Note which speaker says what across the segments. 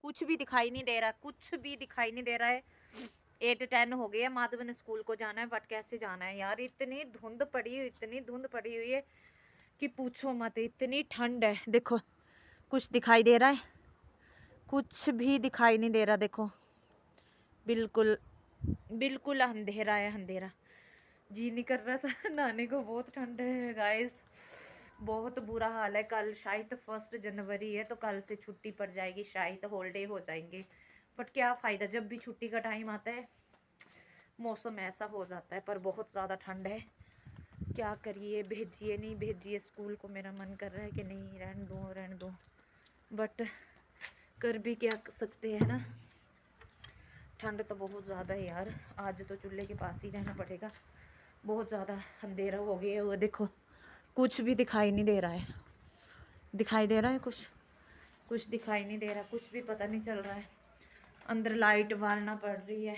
Speaker 1: कुछ भी दिखाई नहीं दे रहा, कुछ भी दिखाई नहीं दे रहा है। 8-10 हो गया, माधव ने स्कूल को जाना है, बट कैसे जाना है यार, इतनी धुंध पड़ी हुई, इतनी धुंध पड़ी हुई है कि पूछो मत। इतनी ठंड है, देखो कुछ दिखाई दे रहा है? कुछ भी दिखाई नहीं दे रहा, देखो बिल्कुल बिल्कुल अंधेरा है, अंधेरा। जी नहीं कर रहा था नहाने को, बहुत ठंड है गाइस, बहुत बुरा हाल है। कल शायद 1 जनवरी है, तो कल से छुट्टी पड़ जाएगी, शायद हॉलीडे हो जाएंगे। बट क्या फ़ायदा, जब भी छुट्टी का टाइम आता है मौसम ऐसा हो जाता है। पर बहुत ज़्यादा ठंड है, क्या करिए, भेजिए नहीं भेजिए स्कूल को। मेरा मन कर रहा है कि नहीं, रहने दो रहने दो, बट कर भी क्या सकते हैं ना। ठंड तो बहुत ज़्यादा है यार, आज तो चूल्हे के पास ही रहना पड़ेगा। बहुत ज़्यादा अंधेरा हो गया है, वो देखो कुछ भी दिखाई नहीं दे रहा है। दिखाई दे रहा है कुछ? कुछ दिखाई नहीं दे रहा, कुछ भी पता नहीं चल रहा है। अंदर लाइट बालना पड़ रही है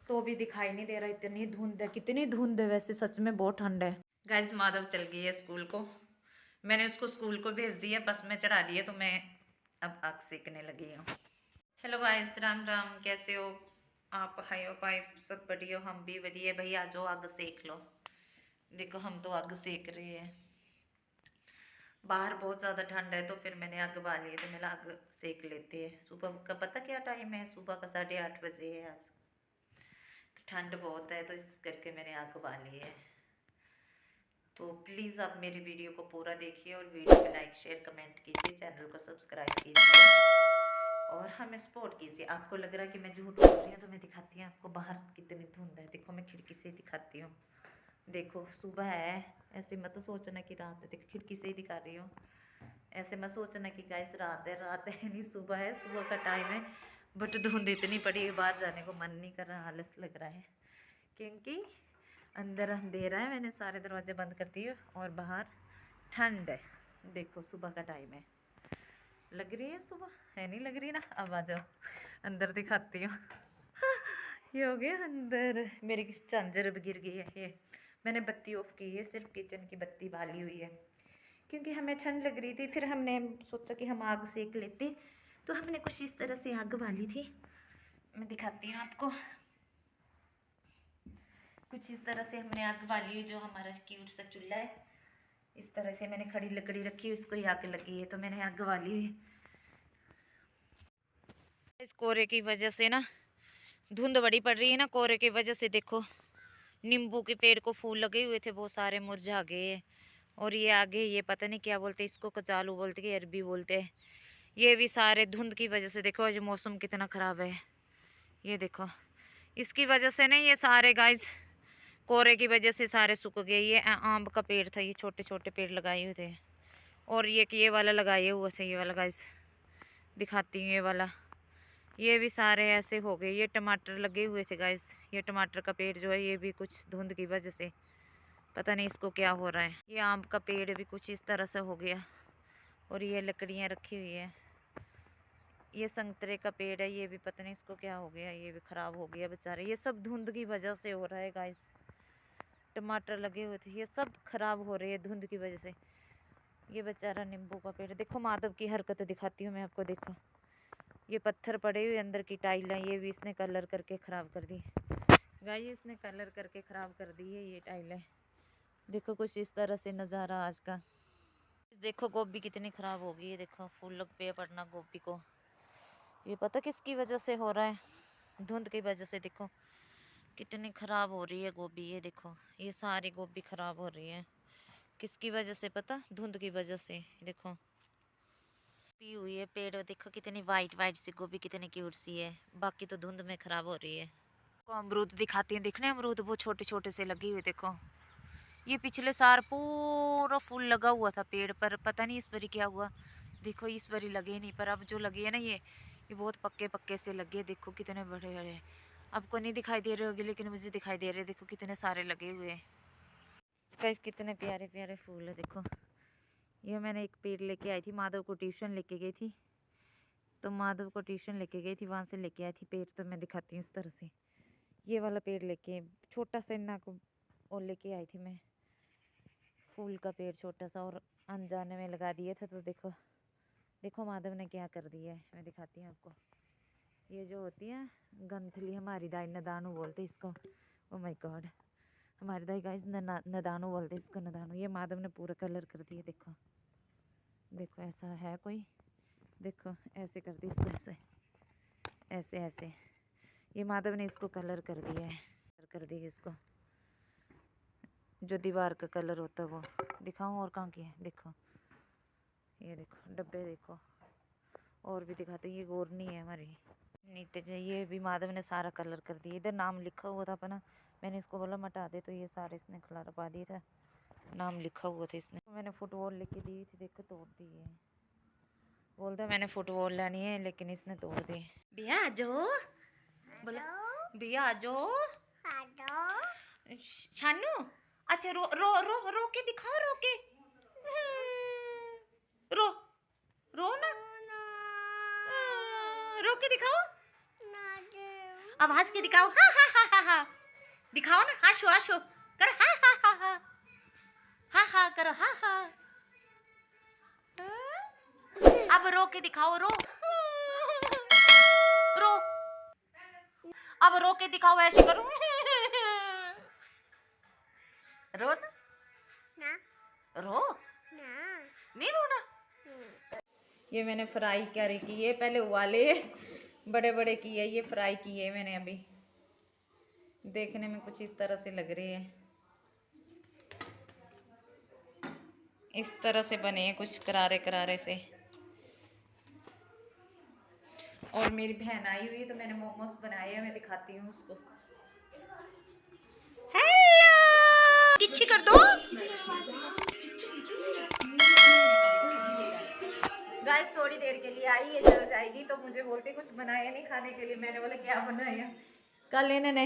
Speaker 1: तो भी दिखाई नहीं दे रहा, इतनी धुंध है। कितनी धुंध है वैसे, सच में बहुत ठंड है। गाइस माधव चल गई है स्कूल को, मैंने उसको स्कूल को भेज दिया, बस में चढ़ा दिया, तो मैं अब आग सेकने लगी हूँ। हेलो गाइस, राम राम, कैसे हो आप? हाई हो पाई सब बढ़िया, हम भी बढ़िया। भाई आ जाओ आग सेक लो। देखो हम तो आग सेक रहे हैं, बाहर बहुत ज़्यादा ठंड है, तो फिर मैंने आग बाली है, तो मेरा आग सेक लेते हैं। सुबह का पता क्या टाइम है? सुबह का 8:30 बजे है आज। तो ठंड बहुत है, तो इस करके मैंने आग बाली है। तो प्लीज़ आप मेरी वीडियो को पूरा देखिए, और वीडियो को लाइक शेयर कमेंट कीजिए, चैनल को सब्सक्राइब कीजिए और हमें सपोर्ट कीजिए। आपको लग रहा है कि मैं झूठ बोल रही हूँ, तो मैं दिखाती हूँ आपको बाहर कितनी धुंध है। देखो मैं खिड़की से दिखाती हूँ, देखो सुबह है, ऐसे मत सोचना कि रात है। देखो खिड़की से ही दिखा रही हूँ, ऐसे मत सोचना कि गाइस रात है, रात है नहीं, सुबह है, सुबह का टाइम है। बट धुंध इतनी पड़ी है, बाहर जाने को मन नहीं कर रहा, आलस लग रहा है, क्योंकि अंदर अंधेरा है। मैंने सारे दरवाजे बंद कर दिए और बाहर ठंड है। देखो सुबह का टाइम है, लग रही है सुबह है? नहीं लग रही ना? अब आ जाओ अंदर दिखाती हूँ ये हो गया अंदर, मेरी चार्जर भी गिर गई है। ये मैंने बत्ती ऑफ की है, सिर्फ किचन की बत्ती बाली हुई है, क्योंकि हमें ठंड लग रही थी। फिर हमने सोचा कि हम आग सेक लेते, तो हमने कुछ इस तरह से आग बाली थी। मैं दिखाती हूँ आपको, कुछ इस तरह से हमने आग बाली है। जो हमारा क्यूट सा चूल्हा है, इस तरह से मैंने खड़ी लकड़ी रखी है, उसको ही आग लगी है, तो मैंने आग बाली हुई। इस कोहरे की वजह से ना, धुंध बड़ी पड़ रही है ना, कोहरे की वजह से देखो नींबू के पेड़ को फूल लगे हुए थे, बहुत सारे मुरझा गए। और ये आगे, ये पता नहीं क्या बोलते, इसको कचालू बोलते कि अरबी बोलते हैं, ये भी सारे धुंध की वजह से। देखो आज मौसम कितना ख़राब है, ये देखो इसकी वजह से ना ये सारे गाइस, कोहरे की वजह से सारे सूख गए। ये आम का पेड़ था, ये छोटे छोटे पेड़ लगाए हुए थे, और ये वाला लगाए हुए थे, ये वाला गाइस दिखाती हूँ, ये वाला, ये भी सारे ऐसे हो गए। ये टमाटर लगे हुए थे गाइस, ये टमाटर का पेड़ जो है, ये भी कुछ धुंध की वजह से पता नहीं इसको क्या हो रहा है। ये आम का पेड़ भी कुछ इस तरह से हो गया, और ये लकड़ियाँ रखी हुई है। ये संतरे का पेड़ है, ये भी पता नहीं इसको क्या हो गया, ये भी खराब हो गया बेचारे। ये सब धुंध की वजह से हो रहा है गाइस। टमाटर लगे हुए थे, ये सब खराब हो रहे हैं धुंध की वजह से। ये बेचारा नींबू का पेड़, देखो माधव की हरकत दिखाती हूँ मैं आपको। देखो ये पत्थर पड़े हुए, अंदर की टाइल है, ये भी इसने कलर करके ख़राब कर दी गाइस, इसने कलर करके ख़राब कर दी है ये टाइलें। देखो कुछ इस तरह से नज़ारा आज का। देखो गोभी कितनी ख़राब हो गई है, देखो फूल लग पे पड़ना गोभी को। ये पता किसकी वजह से हो रहा है? धुंध की वजह से। देखो कितनी ख़राब हो रही है गोभी, ये देखो ये सारी गोभी ख़राब हो रही है। किसकी वजह से पता? धुंध की वजह से। देखो पी हुई है पेड़, देखो कितनी वाइट वाइट सी गोभी, कितनी क्यूट सी है, बाकी तो धुंध में ख़राब हो रही है। को अमरूद दिखाती हैं, दिखने अमरूद वो छोटे छोटे से लगे हुए। देखो ये पिछले साल पूरा फूल लगा हुआ था पेड़ पर, पता नहीं इस बारी क्या हुआ। देखो इस बारी लगे नहीं, पर अब जो लगे है ना, ये बहुत पक्के पक्के से लगे। देखो कितने बड़े बड़े, आपको नहीं दिखाई दे रहे होंगे लेकिन मुझे दिखाई दे रहे हैं। देखो कितने सारे लगे हुए हैं गाइस, कितने प्यारे प्यारे फूल है। देखो ये मैंने एक पेड़ लेके आई थी, माधव को ट्यूशन लेके गई थी, तो माधव को ट्यूशन लेके गई थी, वहाँ से लेके आई थी पेड़। तो मैं दिखाती हूँ इस तरह से, ये वाला पेड़ लेके, छोटा सा इन्ना को और लेके आई थी मैं, फूल का पेड़ छोटा सा, और अनजाने में लगा दिया था। तो देखो देखो माधव ने क्या कर दिया है, मैं दिखाती हूँ आपको। ये जो होती है गंथली, हमारी दाई नदानू बोलते इसको। ओ माय गॉड, हमारी दाई गाइस नदानू बोलते इसको, नदानू। ये माधव ने पूरा कलर कर दिया, देखो देखो, ऐसा है कोई, देखो ऐसे कर दी इसको, ऐसे ऐसे ऐसे। ये माधव ने इसको कलर कर दिया है, कर दी इसको, जो दीवार का कलर होता है वो। दिखाऊं और कहाँ की है, देखो ये देखो डब्बे, देखो और भी दिखाते। ये गोरनी है हमारी नीचे, ये भी माधव ने सारा कलर कर दिया। इधर नाम लिखा हुआ था अपना, मैंने इसको बोला मटा दे, तो ये सारे इसने खिलारा पा दिया था, नाम लिखा हुआ था इसने। मैंने फुटबॉल लेके दी थी, देखो तोड़ दी है। बोलता मैंने फुटबॉल लेनी है, लेकिन इसने तोड़ दी। भैया आ जाओ, बोलो भैया आ जाओ। शानू अच्छा, रो रो रो रो के दिखाओ, रो के, रो रो ना, रो के दिखाओ, आवाज के दिखाओ, हा हा हा हा हा, दिखाओ ना, हाशो हाशो कर, हा हा हा हा हा हा करो, हा हा। अब रो के दिखाओ, रो रो, अब रो के दिखाओ, ऐसे करो, रो ना, रो ना, नहीं रोना। ये मैंने फ्राई करी की है, पहले उबाले बड़े बड़े किए, ये फ्राई किए मैंने अभी। देखने में कुछ इस तरह से लग रहे हैं, इस तरह से बने हैं कुछ करारे करारे से। और मेरी बहन आई हुई है तो मैंने मोमोज बनाए हैं, मैं दिखाती हूँ उसको। हेलो, किच्छी कर दो गाइस, थोड़ी देर के लिए आई है, चल जाएगी। तो मुझे बोलती कुछ बनाया नहीं खाने के लिए, मैंने बोला क्या बनाया। कल इन्होंने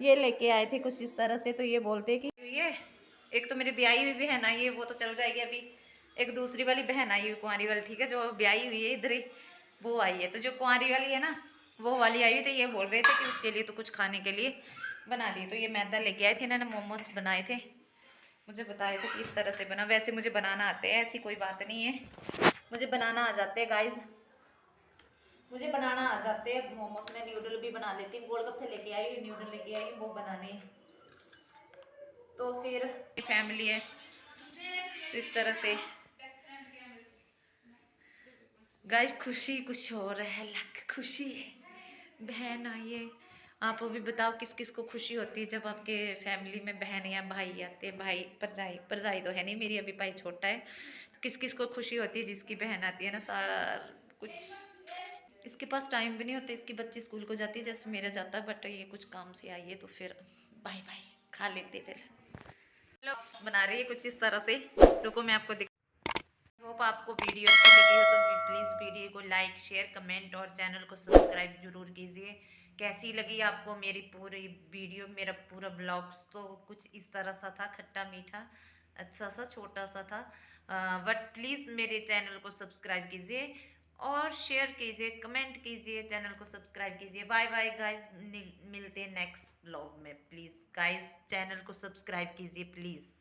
Speaker 1: ये लेके आए थे कुछ इस तरह से, तो ये बोलते कि ये एक तो मेरी ब्याही हुई बहन आई है, वो तो चल जाएगी अभी। एक दूसरी वाली बहन आई हुई, कुंवारी वाली, ठीक है, जो ब्याही हुई है इधर ही, वो आई है। तो जो कुंवारी वाली है ना, वो वाली आई हुई, तो ये बोल रहे थे कि उसके लिए तो कुछ खाने के लिए बना दिए। तो ये मैदा लेके आए थे, इन्होंने मोमोज बनाए थे, मुझे बताए थे कि इस तरह से बना। वैसे मुझे बनाना आते हैं, ऐसी कोई बात नहीं है, मुझे बनाना आ जाते हैं गाइस, मुझे बनाना आ जाते हैं मोमोज। मैं न्यूडल भी बना लेती हूँ, गोलगप्पे लेके आई हूँ, न्यूडल लेके आई हूँ, वो बनाने। तो फिर फैमिली है, तो इस तरह से गाइस खुशी कुछ और है, लक खुशी है। बहन आई है, आप भी बताओ किस किस को खुशी होती है जब आपके फैमिली में बहन या भाई आते हैं। भाई परजाई, परजाई तो है नहीं मेरी, अभी भाई छोटा है। तो किस किस को खुशी होती है जिसकी बहन आती है ना। सार कुछ इसके पास टाइम भी नहीं होता, इसकी बच्ची स्कूल को जाती है जैसे मेरा जाता है, बट ये कुछ काम से आई है तो फिर बाय बाय, खा लेते चल। बना रही है कुछ इस तरह से, रुको मैं आपको दिखा। होप आपको वीडियो अच्छी लगी हो तो प्लीज़ वीडियो को लाइक, शेयर, कमेंट और चैनल को सब्सक्राइब जरूर कीजिए। कैसी लगी आपको मेरी पूरी वीडियो, मेरा पूरा ब्लॉग्स, तो कुछ इस तरह सा था, खट्टा मीठा, अच्छा सा, छोटा सा था। बट प्लीज़ मेरे चैनल को सब्सक्राइब कीजिए और शेयर कीजिए, कमेंट कीजिए, चैनल को सब्सक्राइब कीजिए। बाय बाय गाइज, मिलते हैं नेक्स्ट ब्लॉग में। प्लीज़ गाइज चैनल को सब्सक्राइब कीजिए प्लीज़।